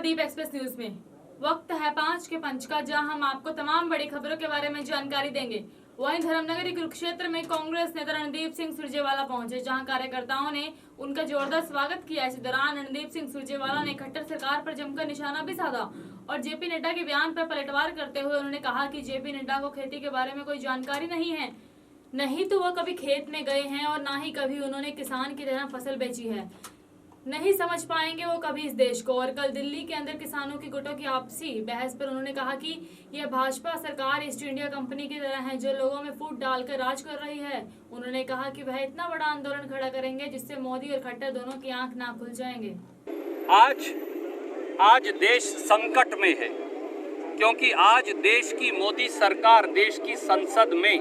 Navdeep express news में वक्त है 5 के पंच का, जहां हम आपको तमाम बड़ी खबरों के बारे में जानकारी देंगे। वहीं धर्मनगरी कुरुक्षेत्र में कांग्रेस नेता रणदीप सिंह सुरजेवाला पहुंचे, जहां कार्यकर्ताओं ने उनका जोरदार स्वागत किया। इसी दौरान रणदीप सिंह सुरजेवाला ने खट्टर सरकार पर जमकर निशाना भी साधा और जेपी नड्डा के बयान पर पलटवार करते हुए उन्होंने कहा कि जेपी नड्डा को खेती के बारे में कोई जानकारी नहीं है, नहीं तो वह कभी खेत में गए हैं और ना ही कभी उन्होंने किसान की तरह फसल बेची है। नहीं समझ पाएंगे वो कभी इस देश को। और कल दिल्ली के अंदर किसानों की गुटों की आपसी बहस पर उन्होंने कहा कि यह भाजपा सरकार ईस्ट इंडिया कंपनी की तरह है, जो लोगों में फूट डालकर राज कर रही है। उन्होंने कहा कि वह इतना बड़ा आंदोलन खड़ा करेंगे जिससे मोदी और खट्टर दोनों की आंख ना खुल जाएंगे। आज देश संकट में है, क्योंकि आज देश की मोदी सरकार देश की संसद में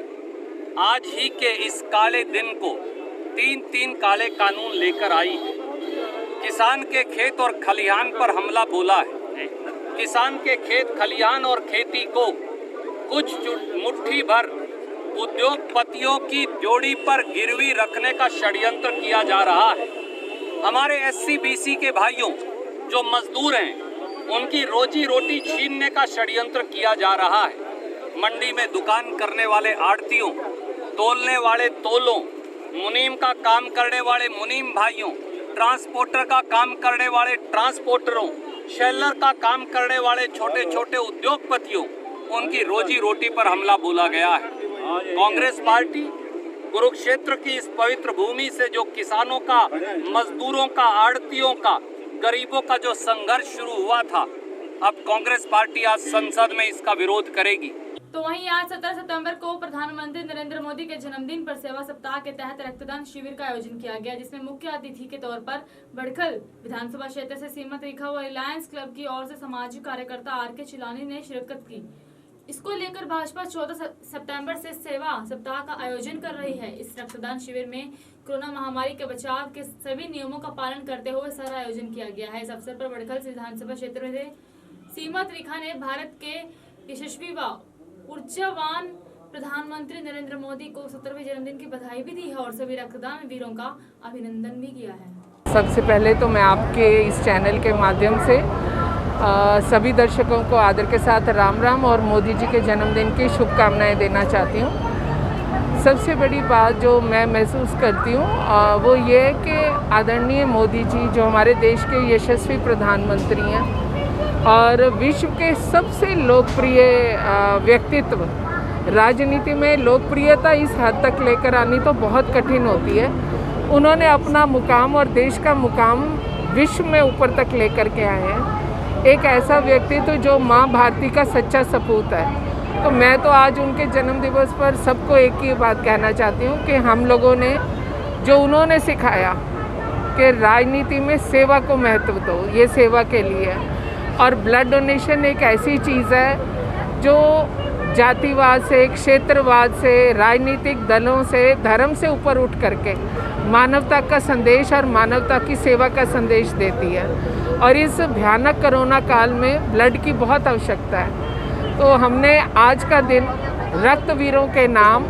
आज ही के इस काले दिन को तीन काले कानून लेकर आई है। किसान के खेत और खलिहान पर हमला बोला है। किसान के खेत खलिहान और खेती को कुछ मुट्ठी भर उद्योगपतियों की जोड़ी पर गिरवी रखने का षड्यंत्र किया जा रहा है। हमारे एससी बीसी के भाइयों जो मजदूर हैं, उनकी रोजी रोटी छीनने का षड्यंत्र किया जा रहा है। मंडी में दुकान करने वाले आड़तियों, तोलने वाले तोलों, मुनीम का काम करने वाले मुनीम भाइयों, ट्रांसपोर्टर का काम करने वाले ट्रांसपोर्टरों, शेलर का काम करने वाले छोटे छोटे उद्योगपतियों, उनकी रोजी रोटी पर हमला बोला गया है। कांग्रेस पार्टी कुरुक्षेत्र की इस पवित्र भूमि से जो किसानों का, मजदूरों का, आड़तियों का, गरीबों का जो संघर्ष शुरू हुआ था, अब कांग्रेस पार्टी आज संसद में इसका विरोध करेगी। तो वहीं आज 17 सितंबर को प्रधानमंत्री नरेंद्र मोदी के जन्मदिन पर सेवा सप्ताह के तहत रक्तदान शिविर का आयोजन किया गया, जिसमें मुख्य अतिथि के तौर पर बड़खल विधानसभा क्षेत्र से सीमत रेखा व रिलायंस क्लब की ओर से सामाजिक कार्यकर्ता आर.के. चिलानी ने शिरकत की। इसको लेकर भाजपा 14 सितंबर से सेवा सप्ताह का आयोजन कर रही है। इस रक्तदान शिविर में कोरोना महामारी के बचाव के सभी नियमों का पालन करते हुए सारा आयोजन किया गया है। इस अवसर पर बड़खल विधानसभा क्षेत्र से सीमत रेखा ने भारत के यशस्वी व ऊर्जावान प्रधानमंत्री नरेंद्र मोदी को 17वें जन्मदिन की बधाई भी दी है और सभी रक्तदान वीरों का अभिनंदन भी किया है। सबसे पहले तो मैं आपके इस चैनल के माध्यम से सभी दर्शकों को आदर के साथ राम राम और मोदी जी के जन्मदिन की शुभकामनाएं देना चाहती हूँ। सबसे बड़ी बात जो मैं महसूस करती हूँ वो ये है कि आदरणीय मोदी जी जो हमारे देश के यशस्वी प्रधानमंत्री हैं और विश्व के सबसे लोकप्रिय व्यक्तित्व, राजनीति में लोकप्रियता इस हद तक लेकर आनी तो बहुत कठिन होती है। उन्होंने अपना मुकाम और देश का मुकाम विश्व में ऊपर तक लेकर के आए हैं। एक ऐसा व्यक्तित्व जो माँ भारती का सच्चा सपूत है। तो मैं तो आज उनके जन्म दिवस पर सबको एक ही बात कहना चाहती हूँ कि हम लोगों ने जो उन्होंने सिखाया कि राजनीति में सेवा को महत्व दो, ये सेवा के लिए है। और ब्लड डोनेशन एक ऐसी चीज़ है जो जातिवाद से, क्षेत्रवाद से, राजनीतिक दलों से, धर्म से ऊपर उठ करके मानवता का संदेश और मानवता की सेवा का संदेश देती है। और इस भयानक कोरोना काल में ब्लड की बहुत आवश्यकता है। तो हमने आज का दिन रक्तवीरों के नाम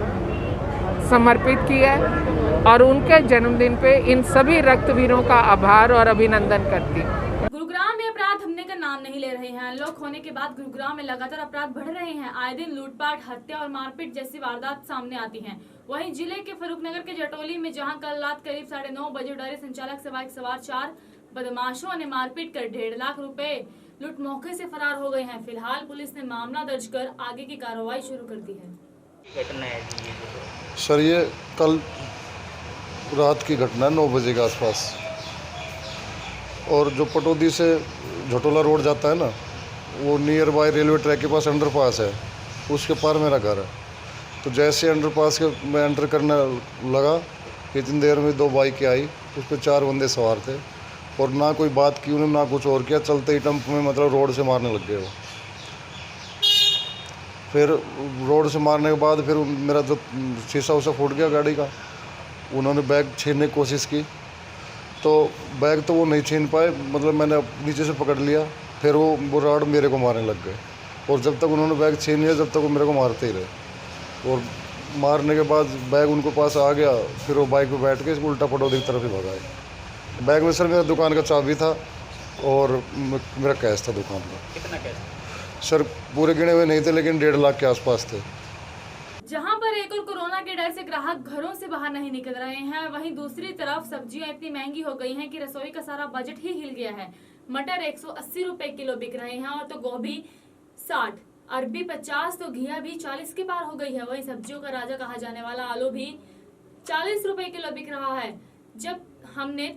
समर्पित किया है और उनके जन्मदिन पे इन सभी रक्तवीरों का आभार और अभिनंदन करती हूँ। गुरुग्राम में अपराध थमने का नाम नहीं ले रहे हैं। अनलॉक होने के बाद गुरुग्राम में लगातार अपराध बढ़ रहे हैं। आए दिन लूटपाट, हत्या और मारपीट जैसी वारदात सामने आती हैं। वहीं जिले के फरूखनगर के जटोली में जहां कल रात करीब 9:30 बजे डरे संचालक से बाइक सवार 4 बदमाशों ने मारपीट कर 1.5 लाख रुपए लूट मौके से फरार हो गए हैं। फिलहाल पुलिस ने मामला दर्ज कर आगे की कार्रवाई शुरू कर दी है। सर, ये कल रात की घटना 9 बजे के आसपास, और जो पटौदी से झटोला रोड जाता है ना, वो नियर बाय रेलवे ट्रैक के पास अंडरपास है, उसके पार मेरा घर है। तो जैसे अंडरपास के मैं एंटर करने लगा कि इतनी देर में 2 बाइकें आई, उस पर 4 बंदे सवार थे और ना कोई बात की उन्होंने, ना कुछ और किया। चलते ही टंप में मतलब रोड से मारने लग गए वो। फिर रोड से मारने के बाद फिर मेरा जो शीशा उसा फूट गया गाड़ी का। उन्होंने बैग छीनने की कोशिश की तो बैग तो वो नहीं छीन पाए, मतलब मैंने नीचे से पकड़ लिया। फिर वो राड मेरे को मारने लग गए और जब तक उन्होंने बैग छीन लिया जब तक वो मेरे को मारते ही रहे। और मारने के बाद बैग उनको पास आ गया, फिर वो बाइक पे बैठ के उल्टा पटौदी की तरफ ही भगाए। बैग में सर मेरा दुकान का चाबी था और मेरा कैश था दुकान का। कितना कैश? सर पूरे गिने हुए नहीं थे, लेकिन 1.5 लाख के आसपास थे। जहां पर एक और कोरोना के डर से ग्राहक घरों से बाहर नहीं निकल रहे हैं, वहीं दूसरी तरफ सब्जियां इतनी महंगी हो गई हैं कि रसोई का सारा बजट ही हिल गया है। मटर 180 रुपए किलो बिक रहे हैं और तो गोभी 60, अरबी 50, तो घिया भी 40 के पार हो गई है। वहीं सब्जियों का राजा कहा जाने वाला आलू भी 40 रुपए किलो बिक रहा है। जब हमने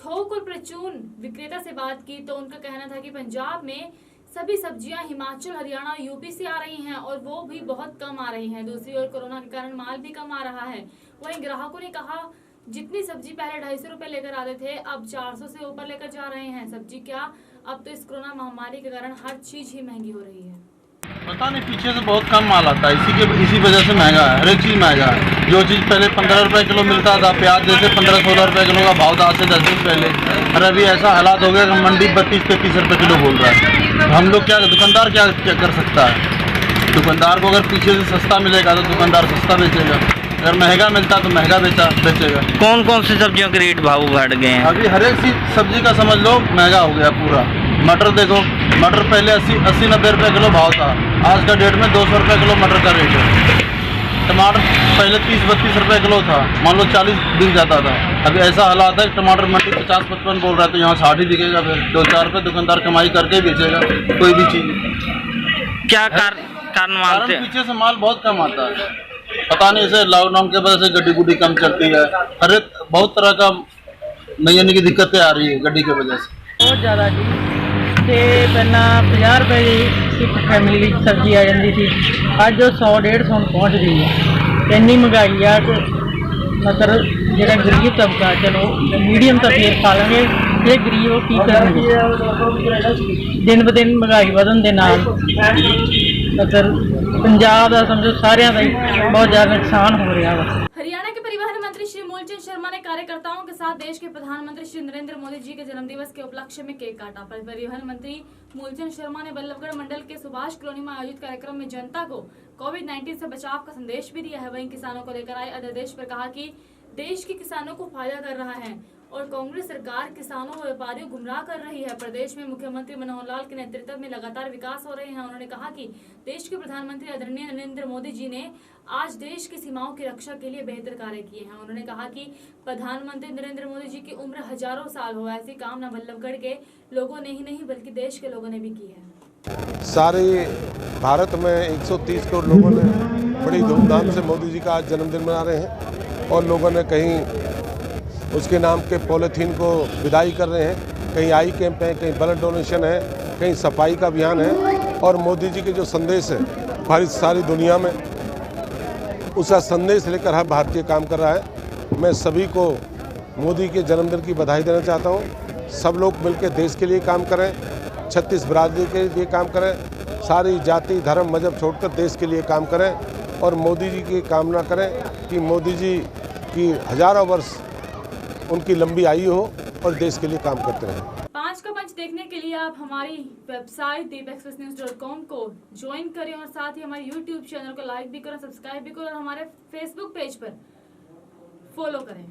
थोक और प्रचून विक्रेता से बात की तो उनका कहना था कि पंजाब में सभी सब्जियां हिमाचल, हरियाणा, यूपी से आ रही हैं और वो भी बहुत कम आ रही हैं। दूसरी ओर कोरोना के कारण माल भी कम आ रहा है। वहीं ग्राहकों ने कहा जितनी सब्जी पहले 250 रुपए लेकर आते थे, अब 400 से ऊपर लेकर जा रहे हैं। सब्जी क्या, अब तो इस कोरोना महामारी के कारण हर चीज ही महंगी हो रही है। पता नहीं, पीछे से बहुत कम माल आता है, इसी वजह से महंगा है। हर एक चीज़ महंगा है। जो चीज़ पहले 15 रुपए किलो मिलता था, प्याज जैसे 15-16 रुपए किलो का भाव था आज से 10 दिन पहले, और अभी ऐसा हालात हो गया कि मंडी 32-33 रुपए किलो बोल रहा है। तो हम लोग क्या, दुकानदार क्या कर सकता है? दुकानदार को अगर पीछे से सस्ता मिलेगा तो दुकानदार सस्ता बेचेगा, अगर महंगा मिलता तो महंगा बेचेगा। कौन कौन सी सब्जियों के रेट भाव बढ़ गए हैं? अभी हर एक सब्जी का समझ लो महंगा हो गया पूरा। मटर देखो, मटर पहले 80-90 रुपए किलो भाव था, आज का डेट में 200 रुपए किलो मटर का रेट है। टमाटर पहले 30-32 रुपए किलो था, मान लो 40 बिक जाता था। अभी ऐसा हालात है कि टमाटर मंडी 50-55 बोल रहा है, तो यहाँ 60 ही दिखेगा। फिर 2-4 रुपये दुकानदार कमाई करके बेचेगा कोई भी चीज़। क्या कारण मानते हैं? पीछे से माल बहुत कम आता है, पता नहीं, इसे लॉकडाउन के वजह से गड्डी गुड्डी कम चलती है। हर एक बहुत तरह का नई की दिक्कतें आ रही है गड्डी की वजह से। बहुत ज़्यादा जी, ਤੇ ਪਹਿਲਾਂ 50 ਰੁਪਏ ਦੀ ਇੱਕ ਫੈਮਿਲੀ ਦੀ ਸਬਜ਼ੀ ਆ ਜਾਂਦੀ ਸੀ, ਅੱਜ ਉਹ 100-150 ਹੁਣ ਪਹੁੰਚ ਗਈ ਹੈ। ਇੰਨੀ ਮਹਿੰਗਾਈ ਆ ਕਿ ਮਤਲਬ ਜਿਹੜਾ ਗਰੀਬ ਤਬਕਾ, ਚਲੋ ਮੀਡੀਅਮ ਤਾਂ ਫੇਰ ਖਾ ਲਾਂਗੇ, ਜੇ ਗਰੀਬ ਉਹ ਕੀ ਕਰਨਗੇ। ਦਿਨ ਬ ਦਿਨ ਮਹਿੰਗਾਈ ਵਧਣ ਦੇ ਨਾਲ ਮਤਲਬ ਪੰਜਾਬ ਦਾ ਸਮਝੋ ਸਾਰਿਆਂ ਦਾ ਹੀ ਬਹੁਤ ਜ਼ਿਆਦਾ ਨੁਕਸਾਨ ਹੋ ਰਿਹਾ ਵਾ। हरियाणा के परिवहन मंत्री श्री मूलचंद शर्मा ने कार्यकर्ताओं के साथ देश के प्रधानमंत्री श्री नरेंद्र मोदी जी के जन्मदिवस के उपलक्ष्य में केक काटा। परिवहन मंत्री मूलचंद शर्मा ने बल्लभगढ़ मंडल के सुभाष कॉलोनी में आयोजित कार्यक्रम में जनता को कोविड-19 से बचाव का संदेश भी दिया है। वहीं किसानों को लेकर आए अध्यादेश पर कहा कि देश के किसानों को फायदा कर रहा है और कांग्रेस सरकार किसानों व व्यापारियों को गुमराह कर रही है। प्रदेश में मुख्यमंत्री मनोहर लाल के नेतृत्व में लगातार विकास हो रहे हैं। उन्होंने कहा कि देश के प्रधानमंत्री आदरणीय नरेंद्र मोदी जी ने आज देश की सीमाओं की रक्षा के लिए बेहतर कार्य किए हैं। उन्होंने कहा कि प्रधानमंत्री नरेंद्र मोदी जी की उम्र हजारों साल हो, ऐसी कामना बल्लभगढ़ के लोगों ने ही नहीं बल्कि देश के लोगों ने भी की है। सारे भारत में 130 करोड़ लोगों ने बड़ी धूमधाम से मोदी जी का आज जन्मदिन मना रहे हैं और लोगों ने कहीं उसके नाम के पॉलीथीन को विदाई कर रहे हैं, कहीं आई कैंप है, कहीं ब्लड डोनेशन है, कहीं सफाई का अभियान है। और मोदी जी के जो संदेश है हमारी सारी दुनिया में उसका संदेश लेकर हर भारतीय काम कर रहा है। मैं सभी को मोदी के जन्मदिन की बधाई देना चाहता हूँ। सब लोग मिलकर देश के लिए काम करें, 36 बिरादरी के लिए काम करें, सारी जाति धर्म मजहब छोड़कर देश के लिए काम करें और मोदी जी की कामना करें कि मोदी जी की हजारों वर्ष उनकी लंबी आयु हो और देश के लिए काम करते रहें। 5 का पंच देखने के लिए आप हमारी वेबसाइट deepexpressnews.com को ज्वाइन करें और साथ ही हमारे YouTube चैनल को लाइक भी करें, सब्सक्राइब भी करें और हमारे Facebook पेज पर फॉलो करें।